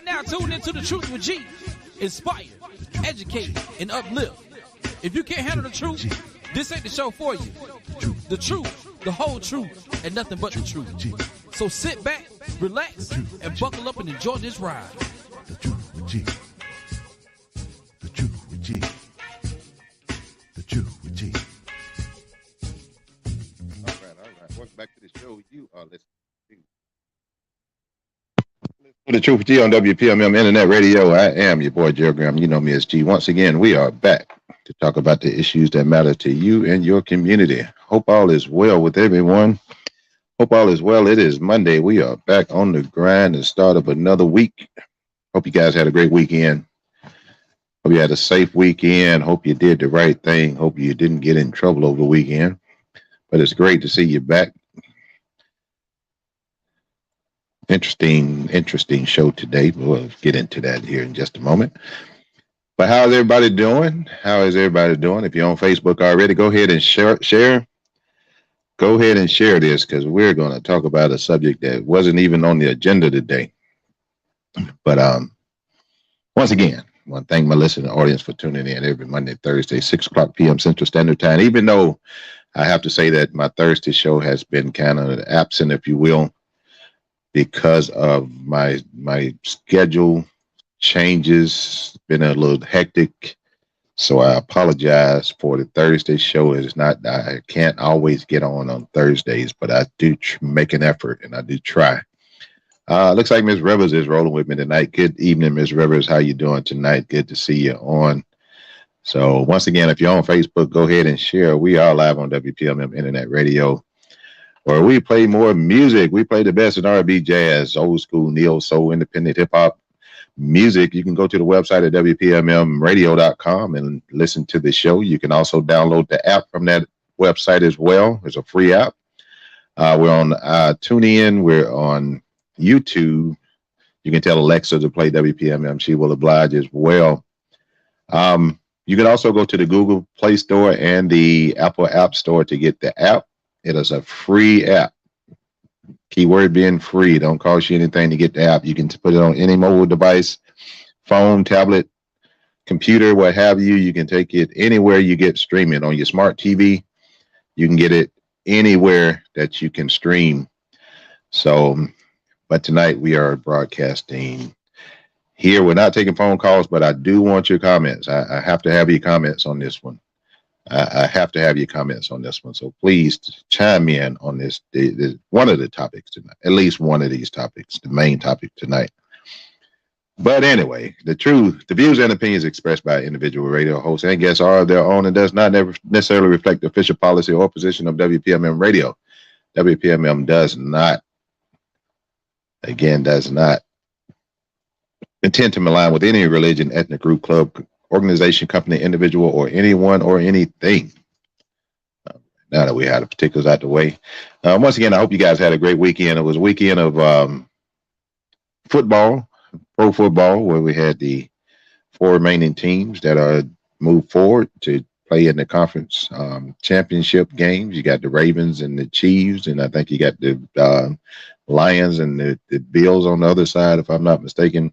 now tuned into The Truth with G. Inspire, educate, and uplift. If you can't handle the truth, this ain't the show for you. The truth, the whole truth, and nothing but the truth. So sit back, relax, and buckle up and enjoy this ride. The Truth with G. The Truth with G. The Truth with G. All right. Welcome back to the show. You are listening to The Truth with G on WPMM Internet Radio. I am your boy, Gerald Graham. You know me as G. Once again, we are back to talk about the issues that matter to you and your community. Hope all is well with everyone. Hope all is well. It is Monday. We are back on the grind and start of another week. Hope you guys had a great weekend. Hope you had a safe weekend. Hope you did the right thing. Hope you didn't get in trouble over the weekend. But it's great to see you back. Interesting show today. We'll get into that here in just a moment. But how's everybody doing? How is everybody doing? If you're on Facebook already, go ahead and share. Go ahead and share this, because we're going to talk about a subject that wasn't even on the agenda today. But once again, I want to thank my listening audience for tuning in every Monday, Thursday, 6 o'clock p.m. Central Standard Time. Even though I have to say that my Thursday show has been kind of absent, if you will, because of my schedule changes, been a little hectic. So I apologize for the Thursday show. It's not, I can't always get on Thursdays, but I do make an effort and I do try. Looks like Ms. Rivers is rolling with me tonight. Good evening, Ms. Rivers. How you doing tonight? Good to see you on. So once again, if you're on Facebook, go ahead and share. We are live on WPMM Internet Radio, where we play more music. We play the best in R&B, jazz, old school, neo soul, independent hip hop music. You can go to the website at WPMMradio.com and listen to the show. You can also download the app from that website as well. It's a free app. We're on TuneIn. We're on YouTube. You can tell Alexa to play WPMM. She will oblige as well. You can also go to the Google Play Store and the Apple App Store to get the app. It is a free app. Keyword being free. Don't cost you anything to get the app. You can put it on any mobile device, phone, tablet, computer, what have you. You can take it anywhere you get streaming. On your smart TV, you can get it anywhere that you can stream. So, but tonight we are broadcasting here. We're not taking phone calls, but I do want your comments. I have to have your comments on this one. I have to have your comments on this one. So please chime in on this, one of the topics tonight, at least one of these topics, the main topic tonight. But anyway, the truth, the views and opinions expressed by individual radio hosts and guests are their own and does not necessarily reflect the official policy or position of WPMM Radio. WPMM does not intend to malign with any religion, ethnic group, club, organization, company, individual, or anyone or anything. Now that we had the particulars out the way, once again, I hope you guys had a great weekend. It was a weekend of football, pro football, where we had the 4 remaining teams that are moved forward to play in the conference championship games. You got the Ravens and the Chiefs, and I think you got the Lions and the Bills on the other side, if I'm not mistaken.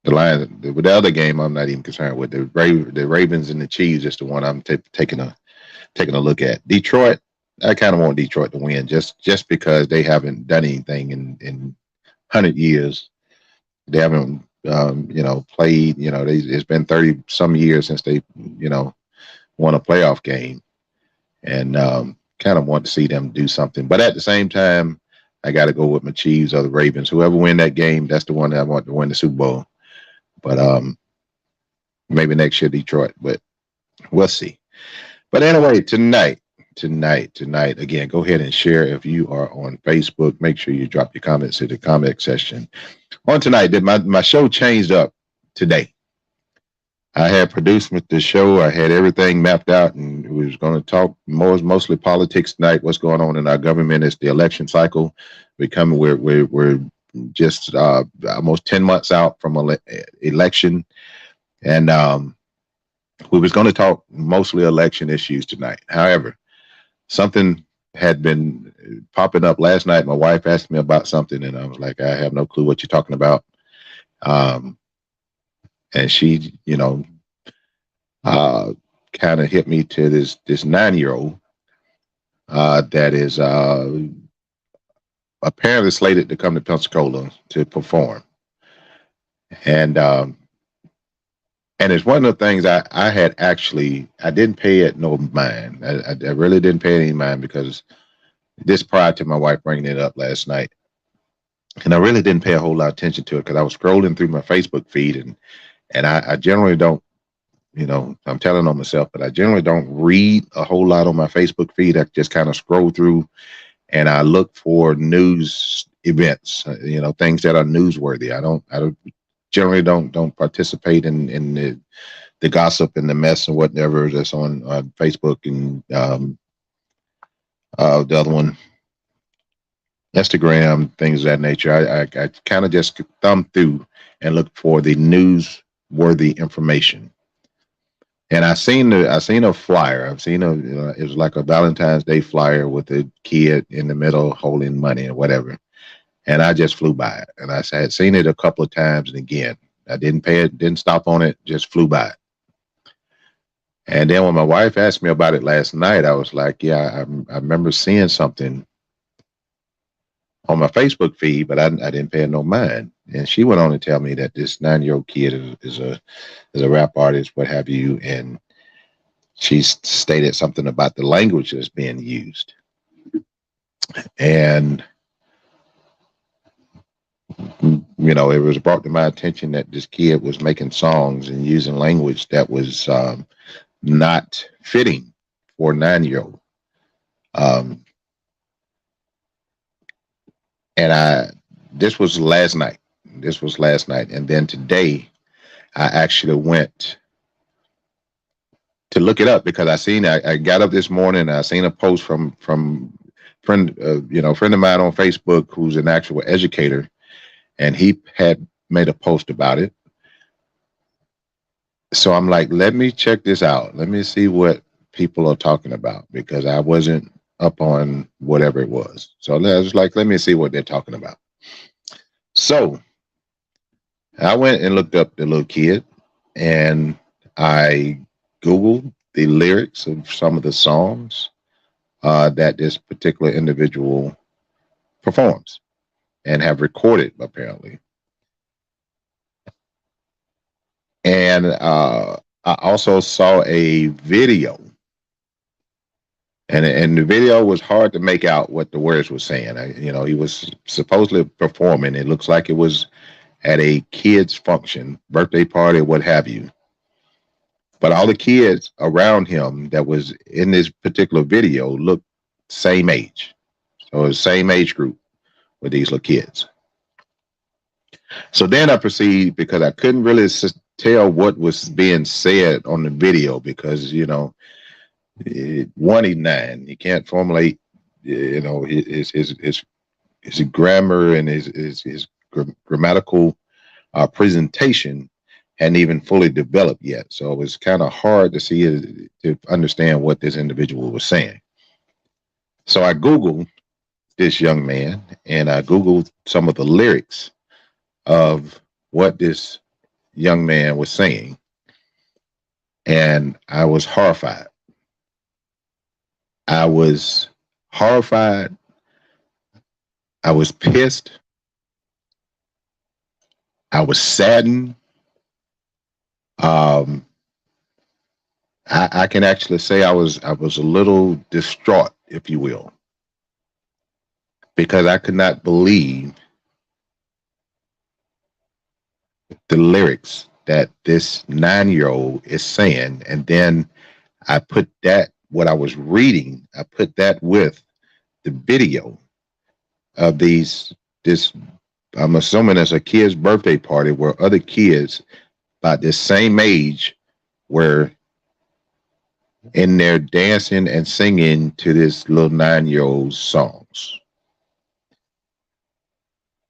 The Lions, with the other game, I'm not even concerned with. The Ravens and the Chiefs is the one I'm taking a look at. Detroit, I kind of want Detroit to win just because they haven't done anything in 100 years. They haven't, played. It's been 30 some years since they, won a playoff game, and kind of want to see them do something. But at the same time, I got to go with my Chiefs or the Ravens. Whoever win that game, that's the one that I want to win the Super Bowl. But maybe next year Detroit, but we'll see. But anyway, tonight, again, go ahead and share. If you are on Facebook, make sure you drop your comments in the comment section. On tonight, my show changed up today. I had produced the show. I had everything mapped out, and we was going to talk mostly politics tonight. What's going on in our government? It's the election cycle. We're just almost 10 months out from election, and we was going to talk mostly election issues tonight. However, something had been popping up last night. My wife asked me about something, and I was like, I have no clue what you're talking about. And she, kind of hit me to this 9-year-old that is apparently slated to come to Pensacola to perform, and it's one of the things I had actually, I didn't pay it no mind. I really didn't pay any mind because this prior to my wife bringing it up last night, and I really didn't pay a whole lot of attention to it because I was scrolling through my Facebook feed, and I generally don't, I'm telling on myself, but I generally don't read a whole lot on my Facebook feed. I just kind of scroll through and I look for news events, things that are newsworthy. I generally don't participate in the gossip and the mess and whatever that's on Facebook and the other one, Instagram, things of that nature. I kind of just thumb through and look for the newsworthy information. And I seen a flyer. I've seen it was like a Valentine's Day flyer with a kid in the middle holding money or whatever. And I just flew by it. And I had seen it a couple of times, and again, I didn't pay it, didn't stop on it, just flew by it. And then when my wife asked me about it last night, I was like, yeah, I remember seeing something on my Facebook feed, but I didn't pay it no mind. And she went on to tell me that this 9-year-old kid is a rap artist, what have you, and she stated something about the language that's being used. And it was brought to my attention that this kid was making songs and using language that was not fitting for a 9-year-old. And this was last night. And then today I actually went to look it up because I got up this morning and I seen a post from friend of mine on Facebook who's an actual educator, and he had made a post about it. So I'm like, let me check this out. Let me see what people are talking about, because I wasn't up on whatever it was. So I was like, let me see what they're talking about. So I went and looked up the little kid, and I Googled the lyrics of some of the songs that this particular individual performs and have recorded, apparently. And I also saw a video, and the video was hard to make out what the words were saying. He was supposedly performing. It looks like it was at a kid's function, birthday party, what have you. But all the kids around him that was in this particular video looked same age. So it was same age group with these little kids. So then I proceeded, because I couldn't really tell what was being said on the video, because, one, he's 9. He can't formulate, his grammar and his grammatical presentation hadn't even fully developed yet. So it was kind of hard to understand what this individual was saying. So I Googled this young man, and I Googled some of the lyrics of what this young man was saying, and I was horrified. I was horrified. I was pissed. I was saddened. I can actually say I was a little distraught, if you will, because I could not believe the lyrics that this 9-year-old is saying. And then I put that, what I was reading, I put that with the video of this, I'm assuming it's a kid's birthday party where other kids about the same age were in there dancing and singing to this little 9-year-old's songs.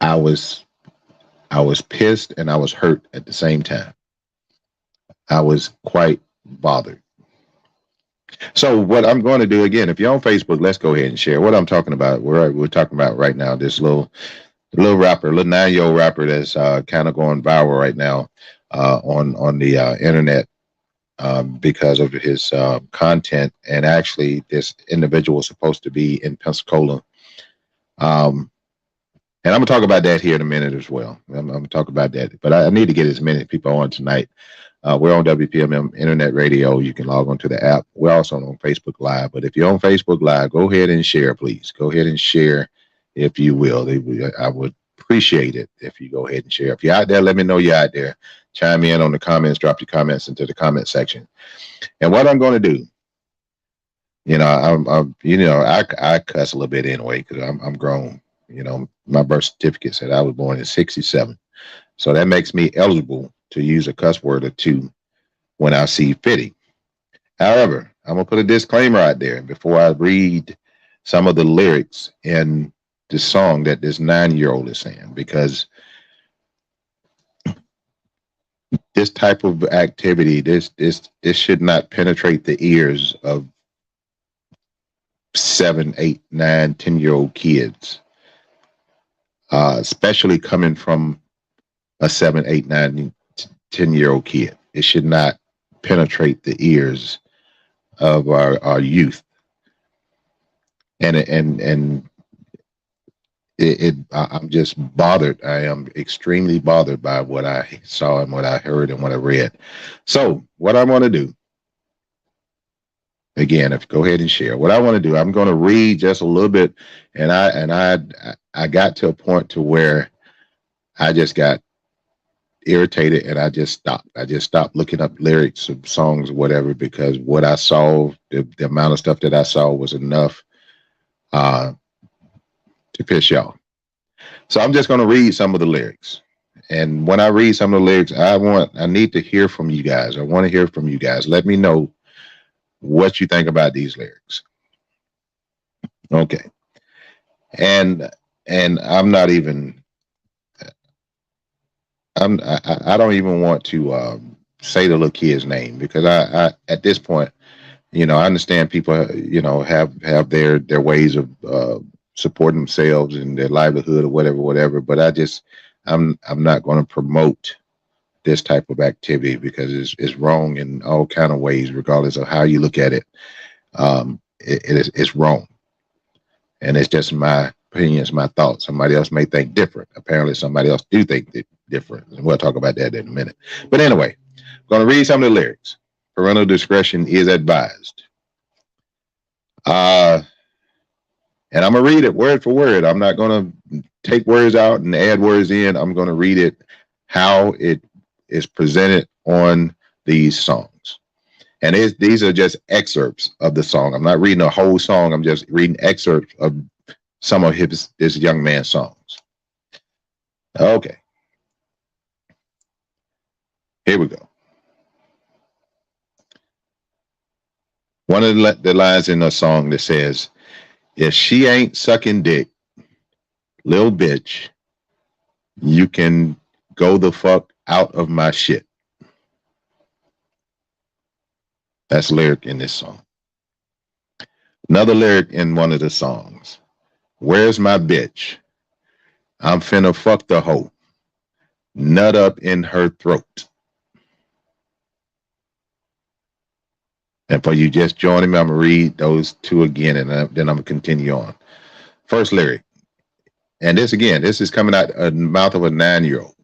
I was pissed and I was hurt at the same time. I was quite bothered. So what I'm going to do again, if you're on Facebook, let's go ahead and share what I'm talking about. We're talking about right now this little rapper, little 9-year-old rapper that's kind of going viral right now on the internet because of his content. And actually, this individual was supposed to be in Pensacola. Um, and I'm gonna talk about that here in a minute as well. I'm gonna talk about that, but I need to get as many people on tonight. We're on WPMM Internet Radio. You can log on to the app. We're also on Facebook Live. But if you're on Facebook Live, go ahead and share, please. Go ahead and share, if you will. I would appreciate it if you go ahead and share. If you're out there, let me know you're out there. Chime in on the comments. Drop your comments into the comment section. And what I'm going to do, I cuss a little bit anyway because I'm grown. My birth certificate said I was born in '67, so that makes me eligible to use a cuss word or two when I see fitting. However, I'm gonna put a disclaimer out there before I read some of the lyrics in the song that this 9-year-old is saying, because this type of activity, this should not penetrate the ears of 7, 8, 9, 10-year-old kids, especially coming from a 7, 8, 9, 10-year-old kid. It should not penetrate the ears of our youth. And I'm just bothered. I am extremely bothered by what I saw and what I heard and what I read. So what I want to do, again, if go ahead and share what I want to do, I'm going to read just a little bit. And I got to a point to where I just got irritated and I just stopped looking up lyrics of songs or whatever, because what I saw, the amount of stuff that I saw was enough to piss y'all. So I'm just going to read some of the lyrics. And when I read some of the lyrics, I need to hear from you guys. I want to hear from you guys. Let me know what you think about these lyrics. Okay. And I'm not even, I don't even want to say the little kid's name, because I at this point, I understand people, have their ways of supporting themselves and their livelihood or whatever. But I'm not going to promote this type of activity because it's wrong in all kind of ways, regardless of how you look at it. It's wrong, and it's just my opinions, my thoughts. Somebody else may think different. Apparently, somebody else do think different, and we'll talk about that in a minute. But anyway, I'm going to read some of the lyrics. Parental discretion is advised. And I'm going to read it word for word. I'm not going to take words out and add words in. I'm going to read it how it is presented on these songs. And these are just excerpts of the song. I'm not reading a whole song. I'm just reading excerpts of some of this young man's songs. Okay. Here we go. One of the lines in the song that says, "If she ain't sucking dick, lil bitch, you can go the fuck out of my shit." That's lyric in this song. Another lyric in one of the songs. "Where's my bitch? I'm finna fuck the hoe. Nut up in her throat." And for you just joining me, I'm going to read those two again, and then I'm going to continue on. First lyric. And this is coming out of the mouth of a 9-year-old.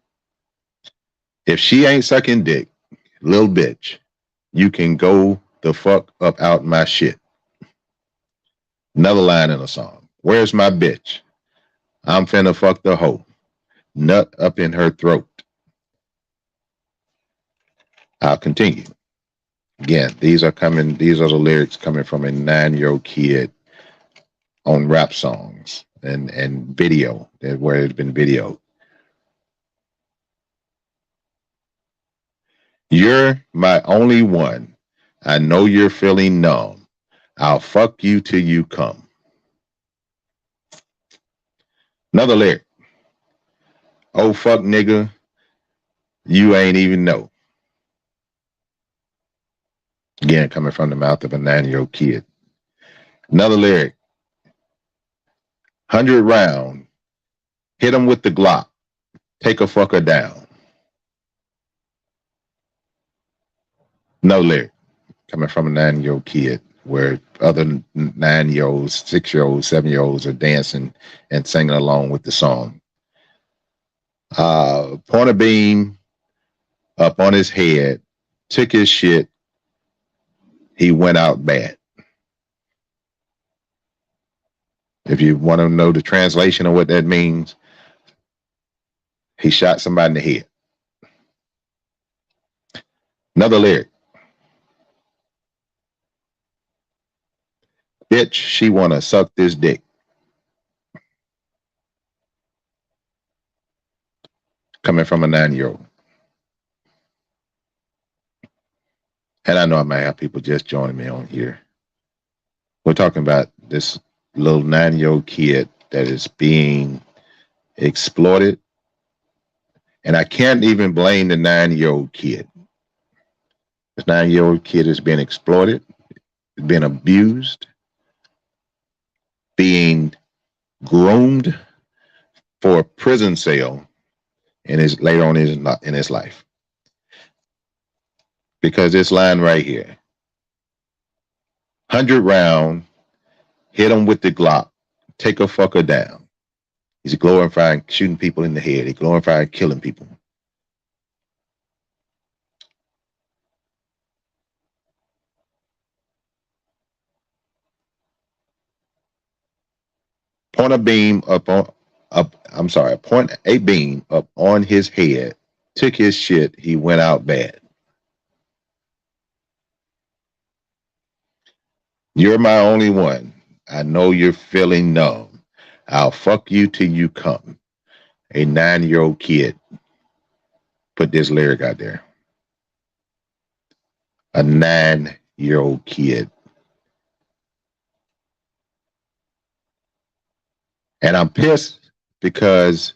"If she ain't sucking dick, lil bitch, you can go the fuck up out my shit." Another line in the song. "Where's my bitch? I'm finna fuck the hoe. Nut up in her throat." I'll continue. Again, these are the lyrics coming from a 9-year-old kid on rap songs and video, where it's been videoed. "You're my only one. I know you're feeling numb. I'll fuck you till you come." Another lyric. "Oh fuck nigga, you ain't even know." Again, coming from the mouth of a 9-year-old kid. Another lyric. 100 round. Hit him with the Glock. Take a fucker down. No lyric. Coming from a 9-year-old kid, where other 9-year-olds, 6-year-olds, 7-year-olds are dancing and singing along with the song. Point a beam up on his head, took his shit, he went out bad. If you want to know the translation of what that means, he shot somebody in the head. Another lyric. Bitch, she want to suck this dick. Coming from a 9-year-old. And I know I might have people just joining me on here. We're talking about this little 9-year-old kid that is being exploited. And I can't even blame the 9-year-old kid. This 9-year-old kid is being exploited, being abused, being groomed for a prison cell later on in his life. Because this line right here, 100 round, hit him with the Glock, take a fucker down. He's glorifying shooting people in the head. He's glorifying killing people. Point a beam point a beam up on his head, took his shit, he went out bad. You're my only one. I know you're feeling numb. I'll fuck you till you come. A 9-year-old kid put this lyric out there. A 9-year-old kid. And I'm pissed because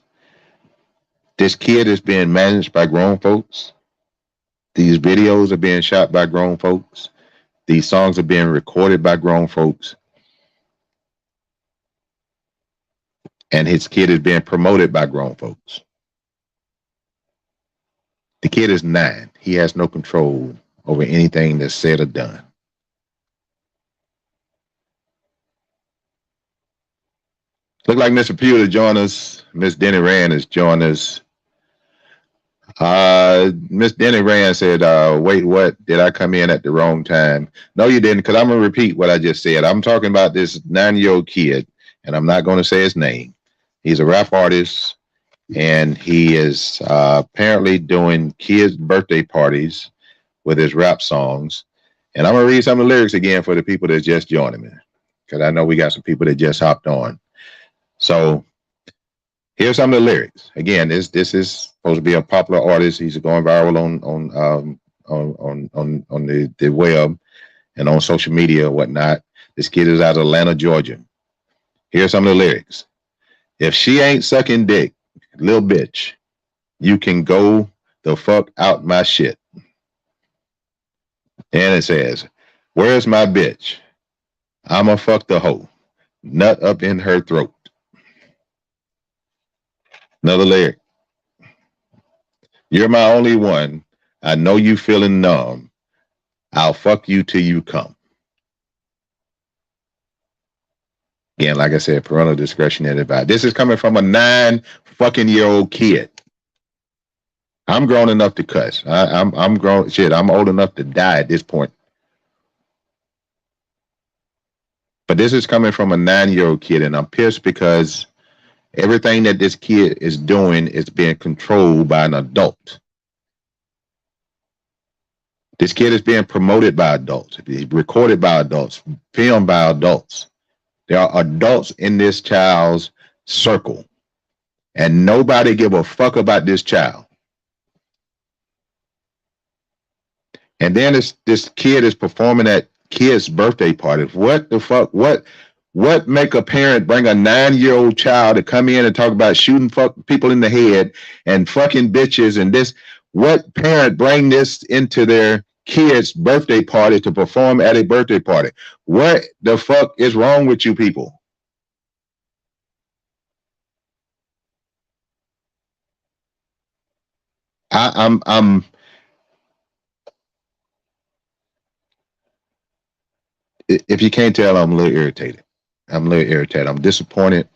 this kid is being managed by grown folks. These videos are being shot by grown folks. These songs are being recorded by grown folks. And his kid is being promoted by grown folks. The kid is 9. He has no control over anything that's said or done. Look like Mr. Pugh to join us. Miss Denny Rand has joined us. Miss Denny Rand said, wait, what? Did I come in at the wrong time? No, you didn't, because I'm going to repeat what I just said. I'm talking about this 9-year-old kid, and I'm not going to say his name. He's a rap artist, and he is apparently doing kids' birthday parties with his rap songs. And I'm going to read some of the lyrics again for the people that just joining me, because I know we got some people that just hopped on. So here's some of the lyrics. Again, this is supposed to be a popular artist. He's going viral on the web and on social media and whatnot. This kid is out of Atlanta, Georgia. Here's some of the lyrics. If she ain't sucking dick, little bitch, you can go the fuck out my shit. And it says, where's my bitch? I'ma fuck the hoe. Nut up in her throat. Another lyric. You're my only one. I know you feeling numb. I'll fuck you till you come. Again, like I said, parental discretion is advised. This is coming from a 9-fucking-year-old kid. I'm grown enough to cuss. I'm grown. Shit, I'm old enough to die at this point. But this is coming from a 9-year-old kid, and I'm pissed because everything that this kid is doing is being controlled by an adult. This kid is being promoted by adults, recorded by adults, filmed by adults. There are adults in this child's circle, and nobody give a fuck about this child. And then this kid is performing at kids' birthday parties. What the fuck? What make a parent bring a 9-year-old child to come in and talk about shooting fuck people in the head and fucking bitches and this? What parent bring this into their kid's birthday party to perform at a birthday party. What the fuck is wrong with you people? I'm if you can't tell, I'm a little irritated. I'm a little irritated. I'm disappointed.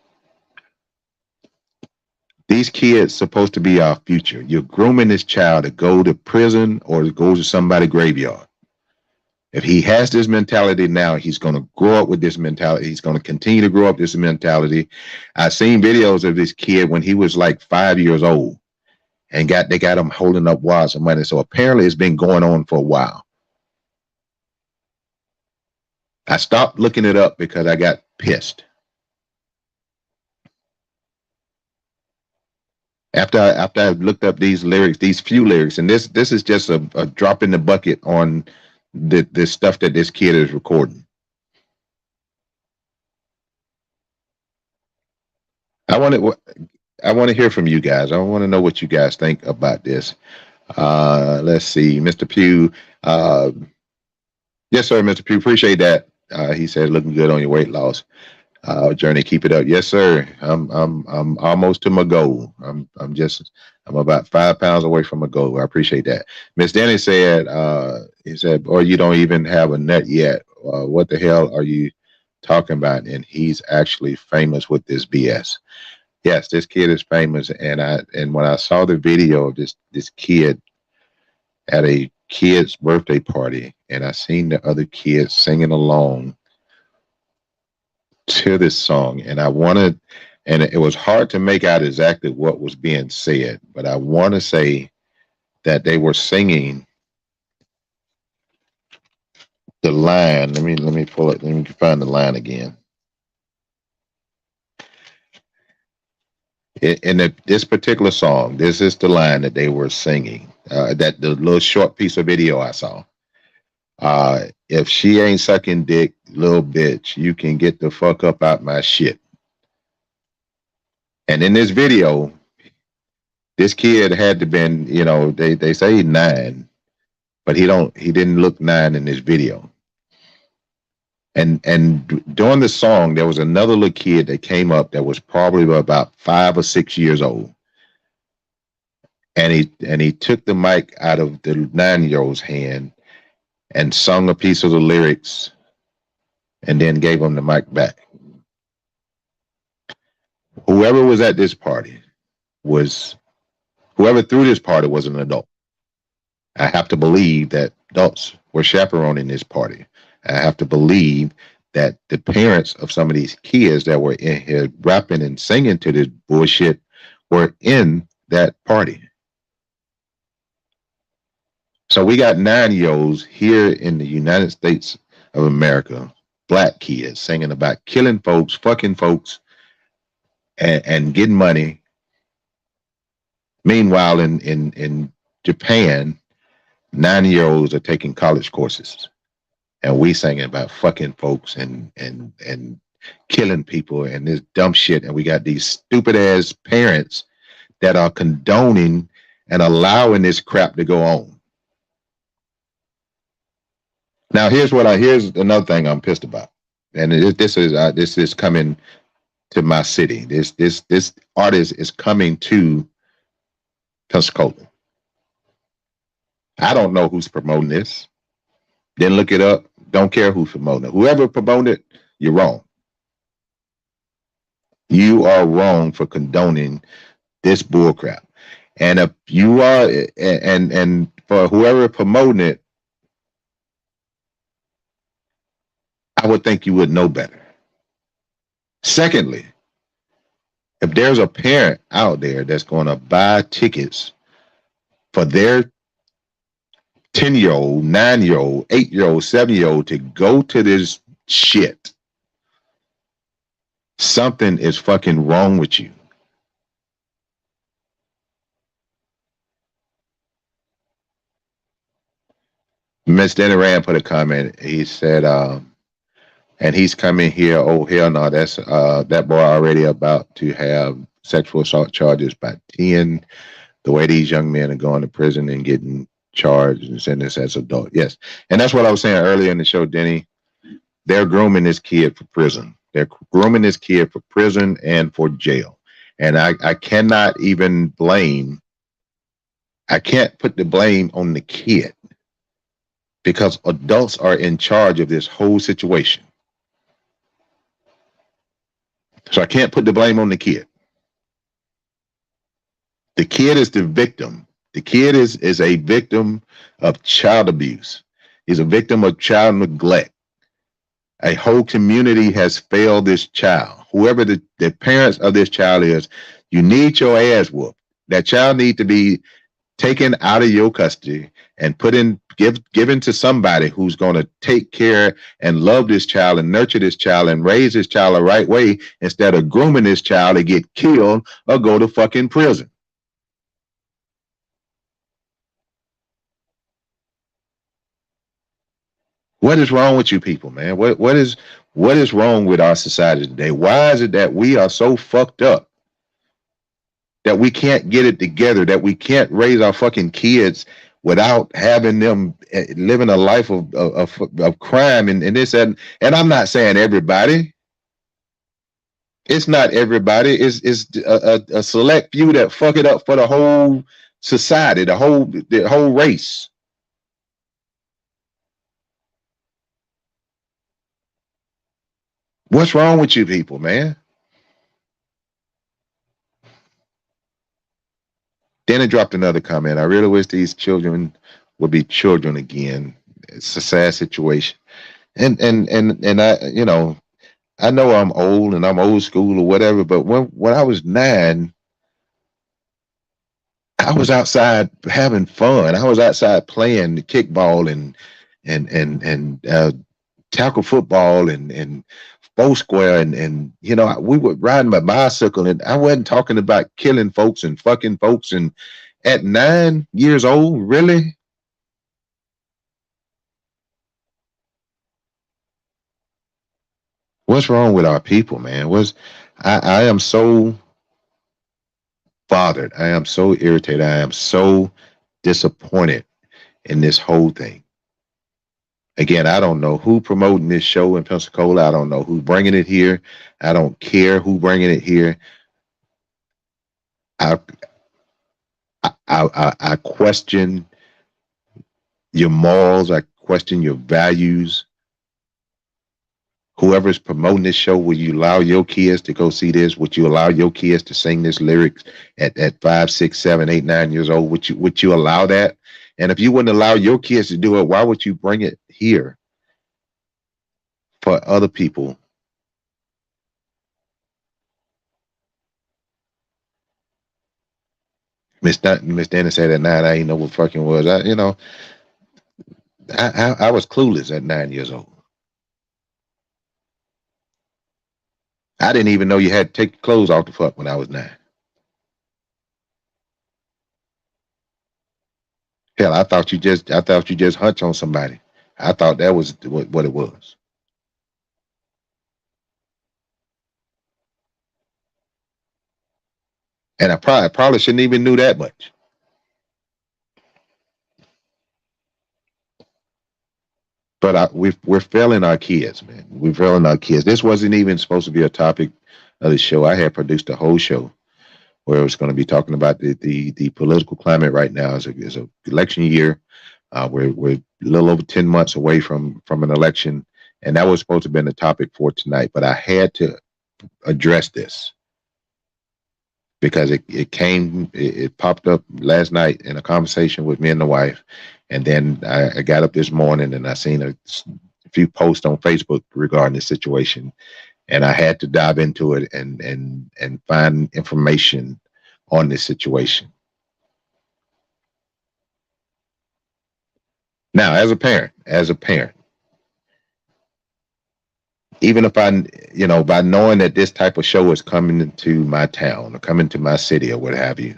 These kids supposed to be our future. You're grooming this child to go to prison or to go to somebody's graveyard. If he has this mentality now, he's going to grow up with this mentality. He's going to continue to grow up this mentality. I've seen videos of this kid when he was like 5 years old, and they got him holding up wads of money. So apparently it's been going on for a while. I stopped looking it up because I got pissed. After I looked up these lyrics, these few lyrics, and this is just a drop in the bucket on the stuff that this kid is recording. I want to hear from you guys. I want to know what you guys think about this. Let's see, Mr. Pugh. Yes, sir, Mr. Pugh. Appreciate that. He said, "Looking good on your weight loss journey. Keep it up." Yes, sir. I'm almost to my goal. I'm about 5 pounds away from my goal. I appreciate that. Miss Danny said, he said, "Or you don't even have a nut yet. What the hell are you talking about?" And he's actually famous with this BS. Yes, this kid is famous, and when I saw the video of this kid at a kid's birthday party, and I seen the other kids singing along to this song, and it was hard to make out exactly what was being said, but I want to say that they were singing the line. Let me pull it. Let me find the line again. In this particular song, this is the line that they were singing. That the little short piece of video I saw. If she ain't sucking dick, little bitch, you can get the fuck up out my shit. And in this video, this kid had to been, they say 9, but he didn't look 9 in this video. And during the song, there was another little kid that came up that was probably about 5 or 6 years old. And he took the mic out of the 9-year-old's hand and sung a piece of the lyrics and then gave him the mic back. Whoever was at this party whoever threw this party was an adult. I have to believe that adults were chaperoning this party. I have to believe that the parents of some of these kids that were in here rapping and singing to this bullshit were in that party. So we got 9-year-olds here in the United States of America, black kids singing about killing folks, fucking folks, and getting money. Meanwhile, in Japan, 9-year-olds are taking college courses, and we singing about fucking folks and killing people and this dumb shit. And we got these stupid ass parents that are condoning and allowing this crap to go on. Now, here's another thing I'm pissed about, and this is coming to my city. This artist is coming to Pensacola. I don't know who's promoting this. Didn't look it up. Don't care who's promoting it. Whoever promoted it, you're wrong. You are wrong for condoning this bullcrap. And if you are, and for whoever promoting it, I would think you would know better. Secondly, if there's a parent out there that's going to buy tickets for their 10-year-old, 9-year-old, 8-year-old, 7-year-old to go to this shit, something is fucking wrong with you. Miss Danny Rand put a comment. He said, and he's coming here. Oh, hell no. That's that boy already about to have sexual assault charges by 10. The way these young men are going to prison and getting charged and sentenced as adult. Yes. And that's what I was saying earlier in the show, Denny. They're grooming this kid for prison. They're grooming this kid for prison and for jail. And I cannot even blame, I can't put the blame on the kid because adults are in charge of this whole situation. So I can't put the blame on the kid. The kid is the victim. The kid is a victim of child abuse. He's a victim of child neglect. A whole community has failed this child. Whoever the parents of this child is, you need your ass whooped. That child need to be taken out of your custody and given to somebody who's going to take care and love this child and nurture this child and raise this child the right way instead of grooming this child to get killed or go to fucking prison. What is wrong with you people, man? What is wrong with our society today? Why is it that we are so fucked up that we can't get it together, that we can't raise our fucking kids without having them living a life of crime and this and I'm not saying everybody. It's not everybody. It's a select few that fuck it up for the whole society, the whole race. What's wrong with you people, man? Then it dropped another comment. I really wish these children would be children again. It's a sad situation. And I, you know I'm old and I'm old school or whatever, but when I was 9, I was outside having fun. I was outside playing the kickball and tackle football and four square and we were riding my bicycle and I wasn't talking about killing folks and fucking folks. And at 9 years old, really? What's wrong with our people, man? I am so bothered. I am so irritated. I am so disappointed in this whole thing. Again, I don't know who promoting this show in Pensacola. I don't know who's bringing it here. I don't care who bringing it here. I question your morals. I question your values. Whoever's promoting this show, will you allow your kids to go see this? Would you allow your kids to sing this lyrics at 5, 6, 7, 8, 9 years old? Would you allow that? And if you wouldn't allow your kids to do it, why would you bring it here for other people? Miss Dana said at 9, I ain't know what fucking was. I was clueless at 9 years old. I didn't even know you had to take your clothes off the fuck when I was 9. Hell, I thought you just hunch on somebody. I thought that was what it was. And I probably shouldn't even knew that much. But we're failing our kids, man. We're failing our kids. This wasn't even supposed to be a topic of the show. I had produced a whole show where it was going to be talking about the political climate right now. Is a election year. We're a little over 10 months away from an election, and that was supposed to have been the topic for tonight. But I had to address this because it popped up last night in a conversation with me and the wife. And then I got up this morning and I seen a few posts on Facebook regarding the situation, and I had to dive into it and find information on this situation. Now, as a parent, even if by knowing that this type of show is coming into my town or coming to my city or what have you,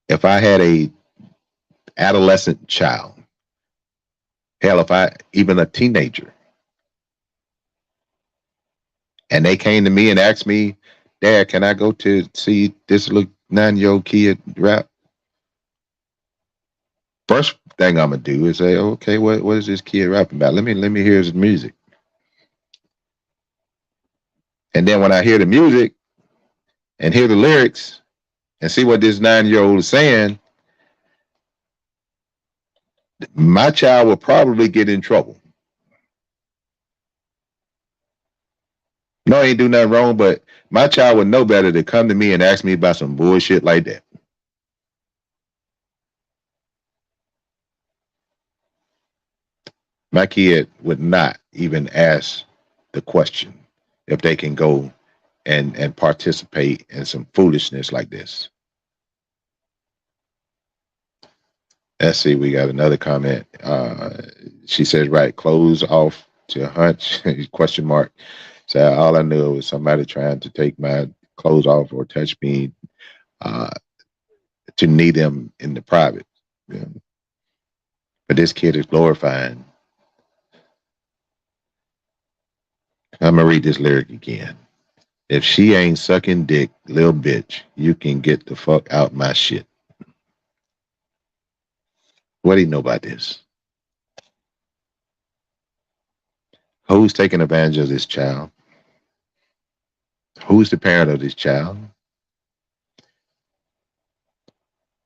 if I had a adolescent child, hell, even a teenager, and they came to me and asked me, Dad, can I go to see this little 9-year-old kid rap? First thing I'm gonna do is say, okay, what is this kid rapping about? Let me hear his music. And then when I hear the music and hear the lyrics and see what this 9-year-old is saying, my child will probably get in trouble. No, he ain't do nothing wrong, but my child would know better to come to me and ask me about some bullshit like that. My kid would not even ask the question if they can go and participate in some foolishness like this. Let's see, we got another comment. She says, right, clothes off to hunch, question mark. So all I knew was somebody trying to take my clothes off or touch me to knee them in the private. Yeah. But this kid is glorifying. I'm gonna read this lyric again. If she ain't sucking dick, little bitch, you can get the fuck out my shit. What do you know about this? Who's taking advantage of this child? Who's the parent of this child?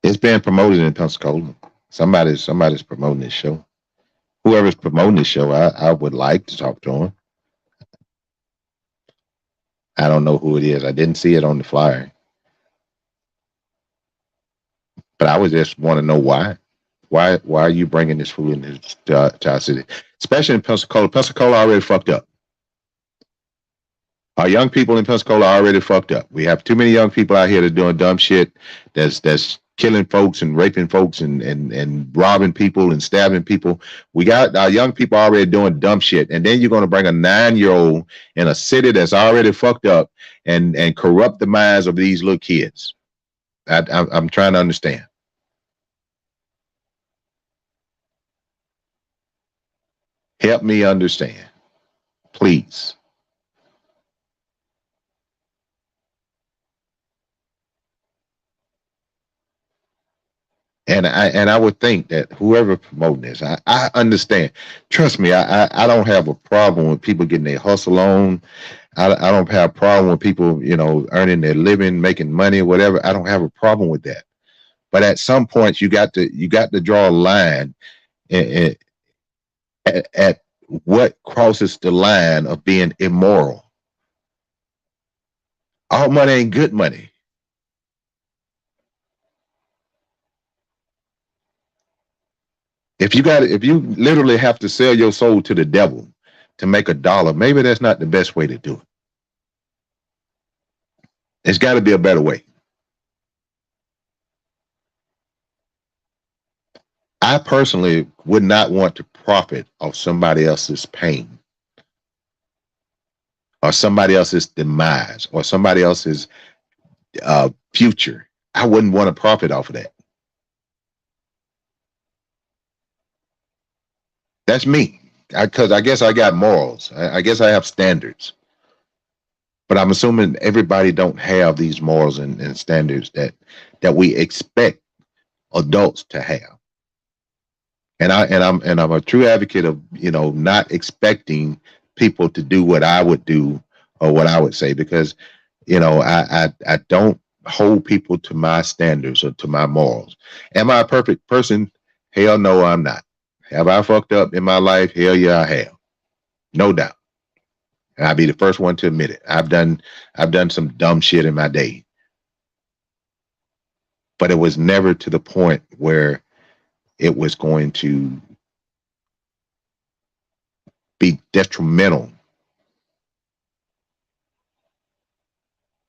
It's being promoted in Pensacola. Somebody's promoting this show. Whoever's promoting this show, I would like to talk to him. I don't know who it is. I didn't see it on the flyer. But I would just want to know why. Why are you bringing this foolishness to our city? Especially in Pensacola. Pensacola already fucked up. Our young people in Pensacola are already fucked up. We have too many young people out here that are doing dumb shit, that's killing folks and raping folks and robbing people and stabbing people. We got our young people already doing dumb shit. And then you're going to bring a 9-year-old in a city that's already fucked up and corrupt the minds of these little kids. I'm trying to understand. Help me understand, please. And I would think that whoever promoting this, I understand. Trust me, I don't have a problem with people getting their hustle on. I don't have a problem with people, earning their living, making money, whatever. I don't have a problem with that. But at some point, you got to draw a line at what crosses the line of being immoral. All money ain't good money. If you literally have to sell your soul to the devil to make $1, maybe that's not the best way to do it. There's got to be a better way. I personally would not want to profit off somebody else's pain or somebody else's demise or somebody else's future. I wouldn't want to profit off of that. That's me, because I guess I got morals. I guess I have standards. But I'm assuming everybody don't have these morals and standards that we expect adults to have. And I'm a true advocate of not expecting people to do what I would do or what I would say, because I don't hold people to my standards or to my morals. Am I a perfect person? Hell no, I'm not. Have I fucked up in my life? Hell yeah, I have. No doubt. And I'll be the first one to admit it. I've done some dumb shit in my day. But it was never to the point where it was going to be detrimental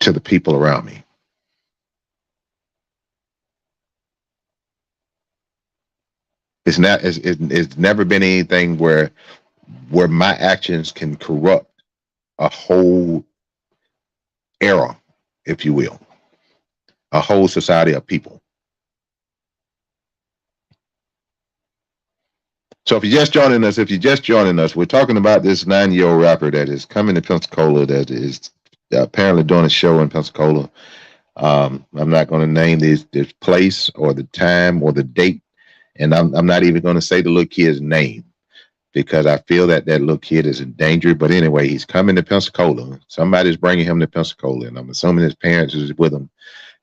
to the people around me. It's never been anything where my actions can corrupt a whole era, if you will, a whole society of people. So if you're just joining us, we're talking about this 9-year-old rapper that is coming to Pensacola, that is apparently doing a show in Pensacola. I'm not going to name this place or the time or the date. And I'm not even going to say the little kid's name because I feel that that little kid is in danger. But anyway, he's coming to Pensacola. Somebody's bringing him to Pensacola, and I'm assuming his parents is with him.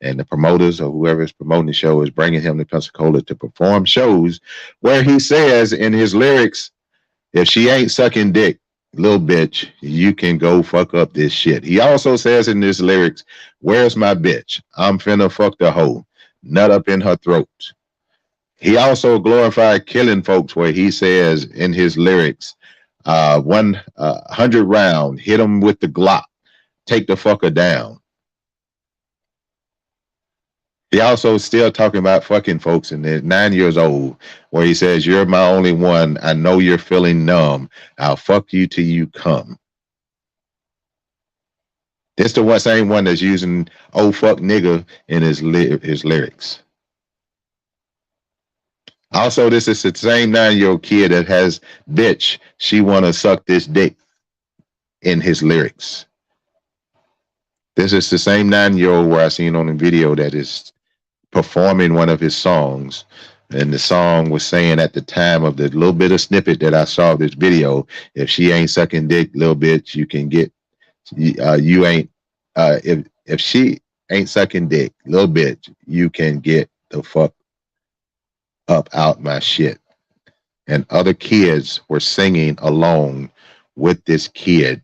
And the promoters or whoever is promoting the show is bringing him to Pensacola to perform shows where he says in his lyrics, if she ain't sucking dick, little bitch, you can go fuck up this shit. He also says in his lyrics, where's my bitch? I'm finna fuck the hoe, nut up in her throat. He also glorified killing folks where he says in his lyrics, 100 round, hit him with the Glock, take the fucker down. He also still talking about fucking folks and they're 9 years old, where he says, you're my only one. I know you're feeling numb. I'll fuck you till you come. This the same one that's using "oh fuck nigga" in his lyrics. Also, this is the same 9-year-old kid that has "bitch, she wanna suck this dick" in his lyrics. This is the same 9-year-old where I seen on the video that is performing one of his songs. And the song was saying at the time of the little bit of snippet that I saw of this video, if she ain't sucking dick, little bitch, you can get, you ain't, if she ain't sucking dick, little bitch, you can get the fuck up out my shit. And other kids were singing along with this kid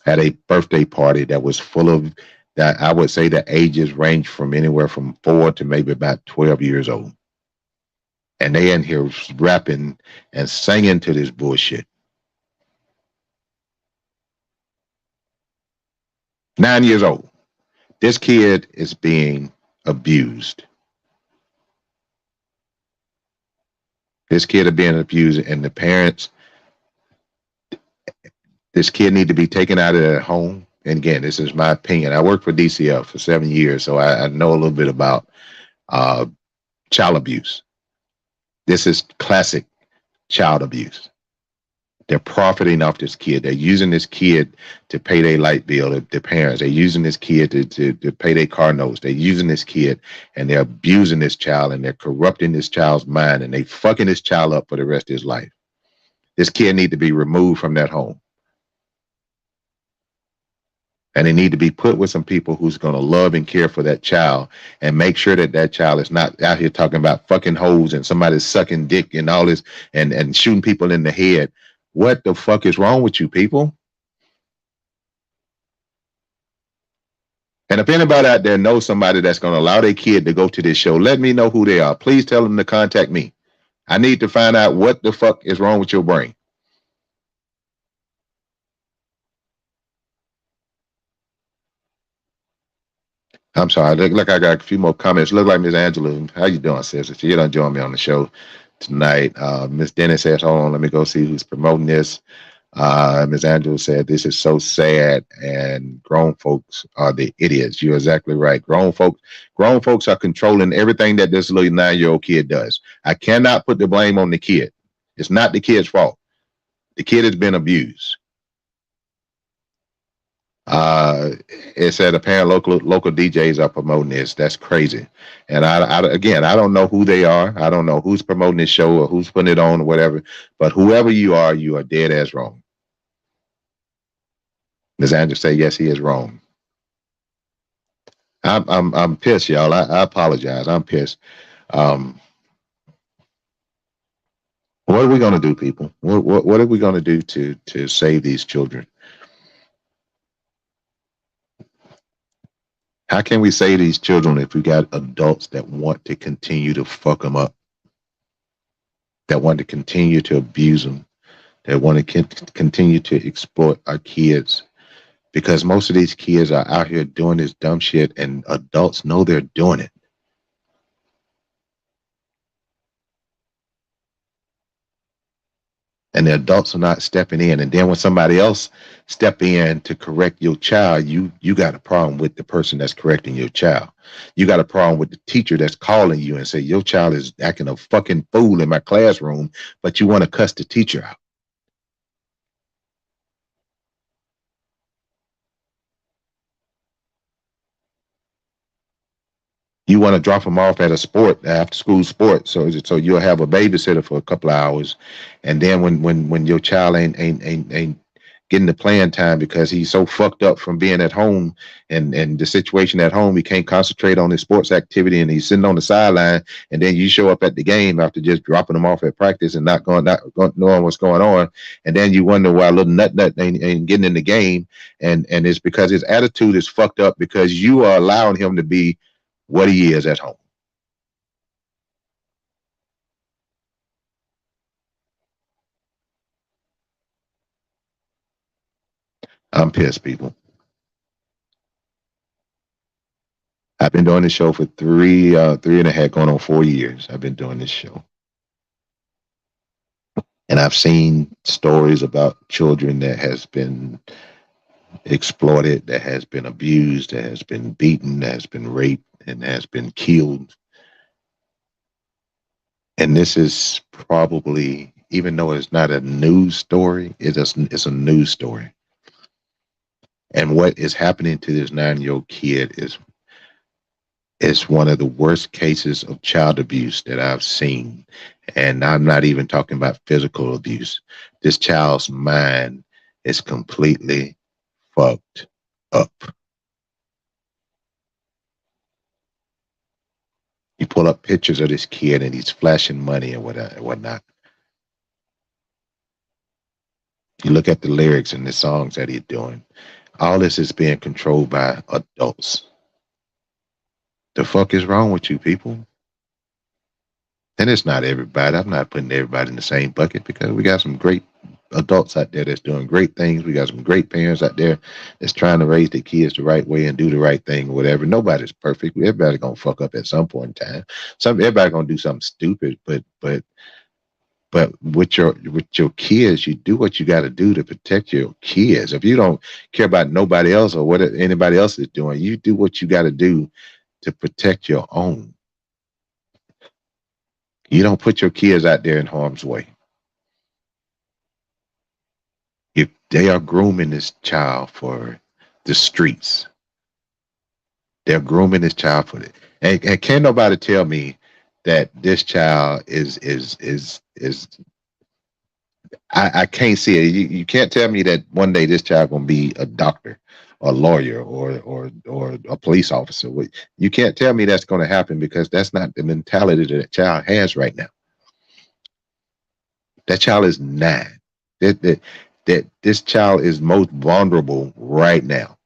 at a birthday party that was full of, that I would say the ages range from anywhere from 4 to maybe about 12 years old. And they in here rapping and singing to this bullshit. 9 years old. This kid is being abused. This kid is being abused, and the parents, this kid need to be taken out of their home. And again, this is my opinion. I worked for DCF for 7 years, so I know a little bit about child abuse. This is classic child abuse. They're profiting off this kid. They're using this kid to pay their light bill, the parents. They're using this kid to pay their car notes. They're using this kid and they're abusing this child and they're corrupting this child's mind and they fucking this child up for the rest of his life. This kid need to be removed from that home. And they need to be put with some people who's going to love and care for that child and make sure that that child is not out here talking about fucking hoes and somebody's sucking dick and all this and shooting people in the head. What the fuck is wrong with you people? And if anybody out there knows somebody that's going to allow their kid to go to this show, let me know who they are. Please tell them to contact me. I need to find out what the fuck is wrong with your brain. I'm sorry. Look, I got a few more comments. Look like Miss Angela. How you doing, sis? If you don't join me on the show tonight, Miss Dennis says, hold on, let me go see who's promoting this. Ms. Angela said, this is so sad and grown folks are the idiots. You're exactly right. Grown folks are controlling everything that this little 9-year-old kid does. I cannot put the blame on the kid. It's not the kid's fault. The kid has been abused. It said apparently local DJs are promoting this. That's crazy. And again, I don't know who they are. I don't know who's promoting this show or who's putting it on or whatever, but whoever you are dead as wrong. Ms. Andrews say, yes, he is wrong. I'm pissed, y'all. I apologize. I'm pissed. What are we going to do, people? What are we going to do to save these children? How can we save these children if we got adults that want to continue to fuck them up, that want to continue to abuse them, that want to continue to exploit our kids? Because most of these kids are out here doing this dumb shit and adults know they're doing it. And the adults are not stepping in. And then when somebody else step in to correct your child, you got a problem with the person that's correcting your child. You got a problem with the teacher that's calling you and say, your child is acting a fucking fool in my classroom, but you want to cuss the teacher out. you want to drop them off at a sport, after school sport, so you'll have a babysitter for a couple of hours, and then when your child ain't getting the playing time because he's so fucked up from being at home and the situation at home, he can't concentrate on his sports activity and he's sitting on the sideline, and then you show up at the game after just dropping him off at practice and not knowing what's going on, and then you wonder why little nut ain't getting in the game, and it's because his attitude is fucked up because you are allowing him to be what he is at home. I'm pissed, people. I've been doing this show for three and a half, going on 4 years. I've been doing this show. And I've seen stories about children that has been exploited, that has been abused, that has been beaten, that has been raped, and has been killed. And this is probably, even though it's not a news story, it's a news story. And what is happening to this 9-year-old kid is one of the worst cases of child abuse that I've seen. And I'm not even talking about physical abuse. This child's mind is completely fucked up. You pull up pictures of this kid and he's flashing money and whatnot. You look at the lyrics and the songs that he's doing. All this is being controlled by adults. The fuck is wrong with you people? And it's not everybody. I'm not putting everybody in the same bucket because we got some great adults out there that's doing great things. We got some great parents out there that's trying to raise their kids the right way and do the right thing or whatever. Nobody's perfect. Everybody's gonna fuck up at some point in time. Everybody gonna do something stupid, but with your kids, you do what you got to do to protect your kids. If you don't care about nobody else or what anybody else is doing, you do what you got to do to protect your own. You don't put your kids out there in harm's way. If they are grooming this child for the streets, they're grooming this child for it. And can't nobody tell me that this child is I can't see it. You can't tell me that one day this child gonna be a doctor, a lawyer, or a police officer. You can't tell me that's gonna happen because that's not the mentality that child has right now. That child is 9. That this child is most vulnerable right now.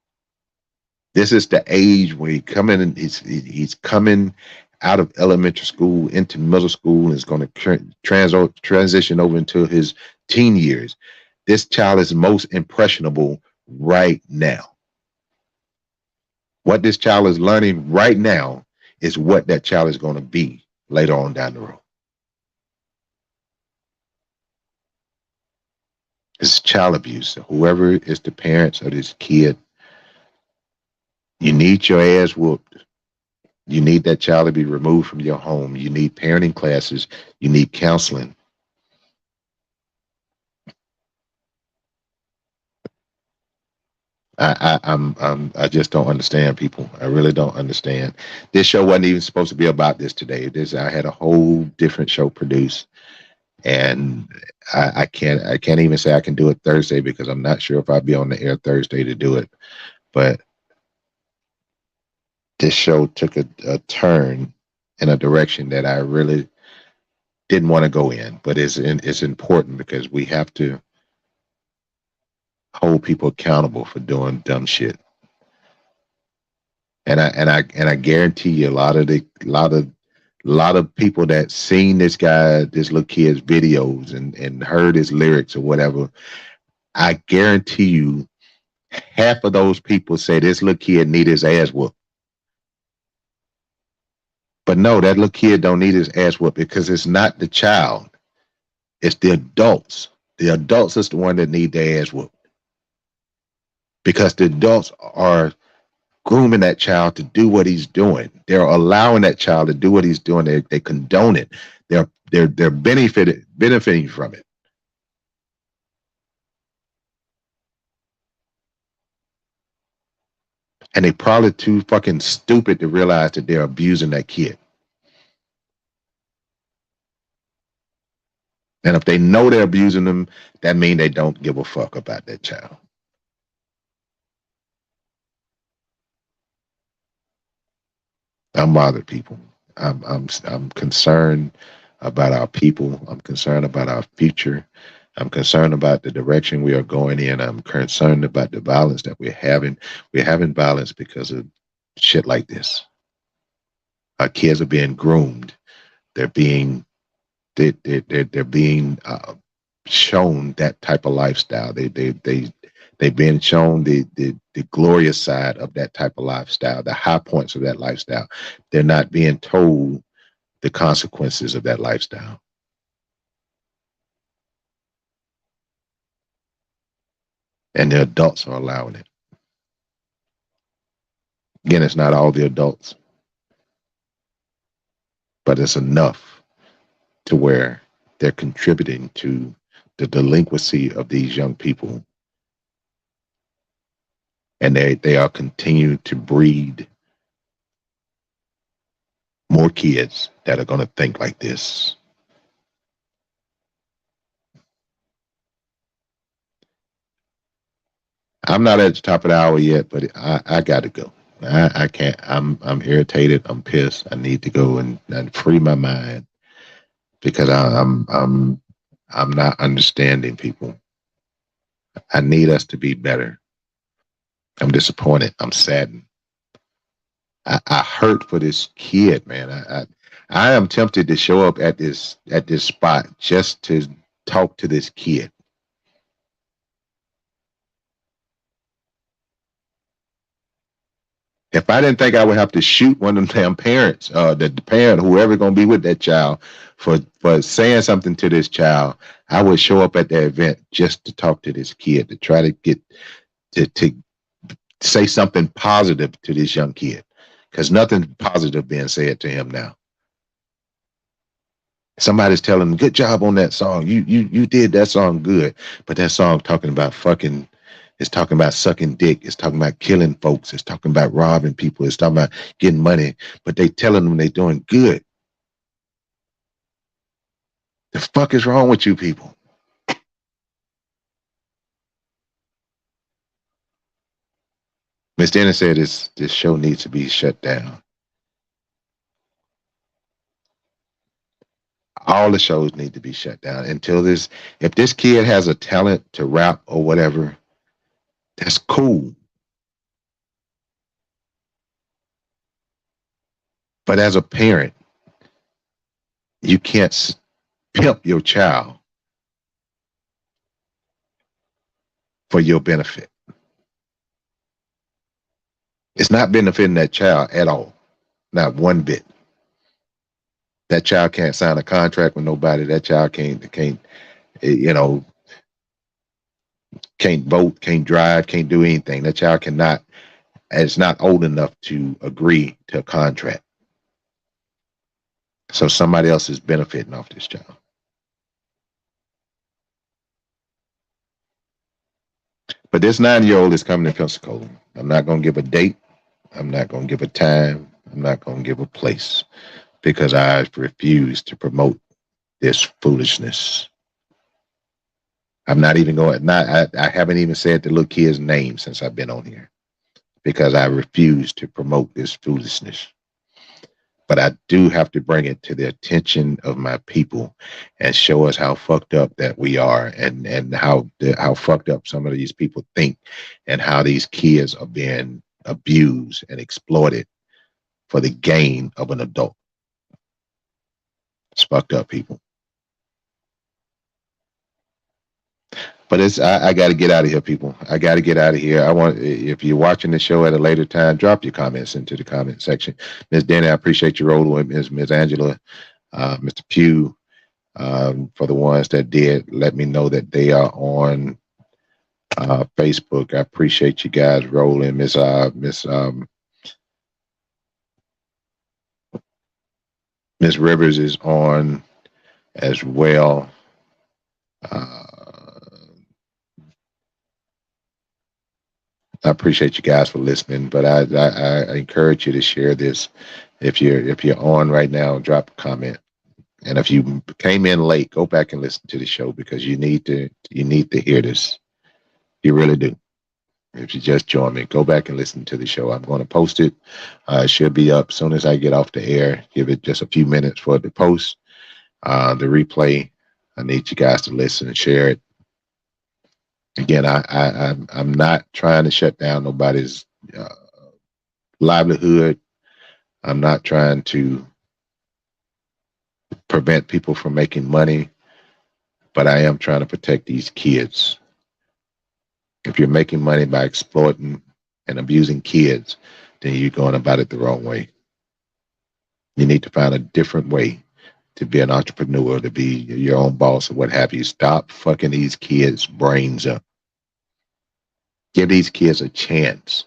This is the age where he's coming out of elementary school into middle school and is going to transition over into his teen years. This child is most impressionable right now. What this child is learning right now is what that child is going to be later on down the road. It's child abuse. Whoever is the parents of this kid, you need your ass whooped. You need that child to be removed from your home. You need parenting classes. You need counseling. I just don't understand, people. I really don't understand. This show wasn't even supposed to be about this today. I had a whole different show produced, and I can't even say I can do it Thursday because I'm not sure if I'll be on the air Thursday to do it. But this show took a turn in a direction that I really didn't want to go in, but it's important because we have to hold people accountable for doing dumb shit. And I guarantee you a lot of people that seen this little kid's videos and heard his lyrics or whatever, I guarantee you half of those people say this little kid need his ass whooped. But no, that little kid don't need his ass whooped because it's not the child. It's the adults. The adults is the one that need their ass whooped. Because the adults are grooming that child to do what he's doing. They're allowing that child to do what he's doing. They condone it. They're benefiting from it. And they probably too fucking stupid to realize that they're abusing that kid. And if they know they're abusing them, that means they don't give a fuck about that child. I'm bothered, people. I'm concerned about our people. I'm concerned about our future. I'm concerned about the direction we are going in. I'm concerned about the violence that we're having. We're having violence because of shit like this. Our kids are being groomed. They're being they're being shown that type of lifestyle. They've been shown the glorious side of that type of lifestyle, the high points of that lifestyle. They're not being told the consequences of that lifestyle. And the adults are allowing it. Again, it's not all the adults, but it's enough to where they're contributing to the delinquency of these young people. And they are continuing to breed more kids that are going to think like this. I'm not at the top of the hour yet, but I got to go. I can't. I'm irritated. I'm pissed. I need to go and free my mind because I'm not understanding people. I need us to be better. I'm disappointed. I'm saddened. I hurt for this kid, man. I am tempted to show up at this spot just to talk to this kid. If I didn't think I would have to shoot one of them damn parents, the parent, whoever gonna be with that child, for saying something to this child, I would show up at the event just to talk to this kid, to try to get to say something positive to this young kid, because nothing positive being said to him now. Somebody's telling him, "Good job on that song. You did that song good," but that song talking about fucking. It's talking about sucking dick. It's talking about killing folks. It's talking about robbing people. It's talking about getting money. But they telling them they're doing good. The fuck is wrong with you people? Miss Dennis said this show needs to be shut down. All the shows need to be shut down until this. If this kid has a talent to rap or whatever, that's cool. But as a parent, you can't pimp your child for your benefit. It's not benefiting that child at all, not one bit. That child can't sign a contract with nobody. That child can't vote, can't drive, can't do anything. That child cannot. It's not old enough to agree to a contract. So somebody else is benefiting off this child. But this 9-year-old is coming to Pensacola. I'm not going to give a date. I'm not going to give a time. I'm not going to give a place because I refuse to promote this foolishness. I'm not even going. I haven't even said the little kid's name since I've been on here because I refuse to promote this foolishness. But I do have to bring it to the attention of my people and show us how fucked up that we are, and how fucked up some of these people think, and how these kids are being abused and exploited for the gain of an adult. It's fucked up, people. But I got to get out of here, people. I got to get out of here. If you're watching the show at a later time, drop your comments into the comment section. Ms. Danny, I appreciate your role with Ms. Angela, Mr. Pugh, for the ones that did let me know that they are on Facebook. I appreciate you guys rolling. Miss Rivers is on as well. I appreciate you guys for listening, but I encourage you to share this. If you're on right now, drop a comment. And if you came in late, go back and listen to the show because you need to hear this. You really do. If you just join me, go back and listen to the show. I'm going to post it. It should be up as soon as I get off the air. Give it just a few minutes for it to post. The replay. I need you guys to listen and share it. Again, I'm not trying to shut down nobody's livelihood. I'm not trying to prevent people from making money, but I am trying to protect these kids. If you're making money by exploiting and abusing kids, then you're going about it the wrong way. You need to find a different way to be an entrepreneur, to be your own boss or what have you. Stop fucking these kids' brains up. Give these kids a chance.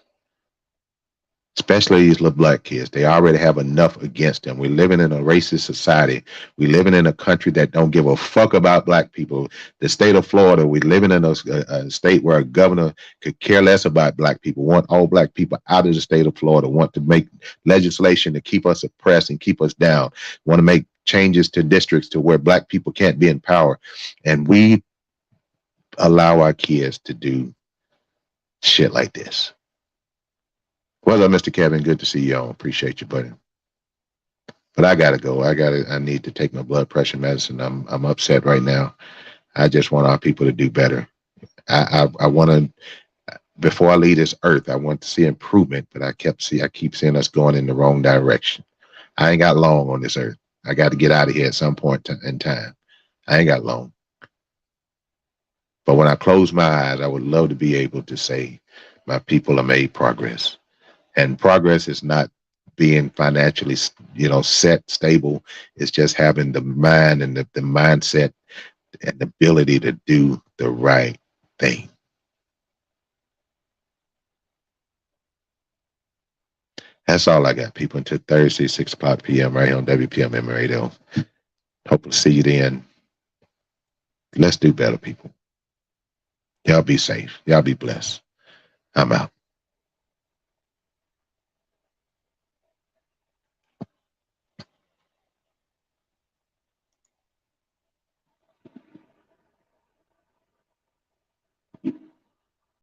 Especially these little black kids. They already have enough against them. We're living in a racist society. We're living in a country that don't give a fuck about black people. The state of Florida, we're living in a state where a governor could care less about black people, want all black people out of the state of Florida, want to make legislation to keep us oppressed and keep us down, want to make changes to districts to where black people can't be in power. And we allow our kids to do shit like this. What's up, Mr. Kevin? Good to see you on. Appreciate you, buddy. But I gotta go. I need to take my blood pressure medicine. I'm upset right now. I just want our people to do better. I want to, before I leave this earth, I want to see improvement, but I keep seeing us going in the wrong direction. I ain't got long on this earth. I got to get out of here at some point in time. I ain't got long. But when I close my eyes, I would love to be able to say my people have made progress. And progress is not being financially, set, stable. It's just having the mind and the mindset and the ability to do the right thing. That's all I got, people, until Thursday, 6 o'clock p.m. right here on WPMM Radio. Hope to see you then. Let's do better, people. Y'all be safe. Y'all be blessed. I'm out.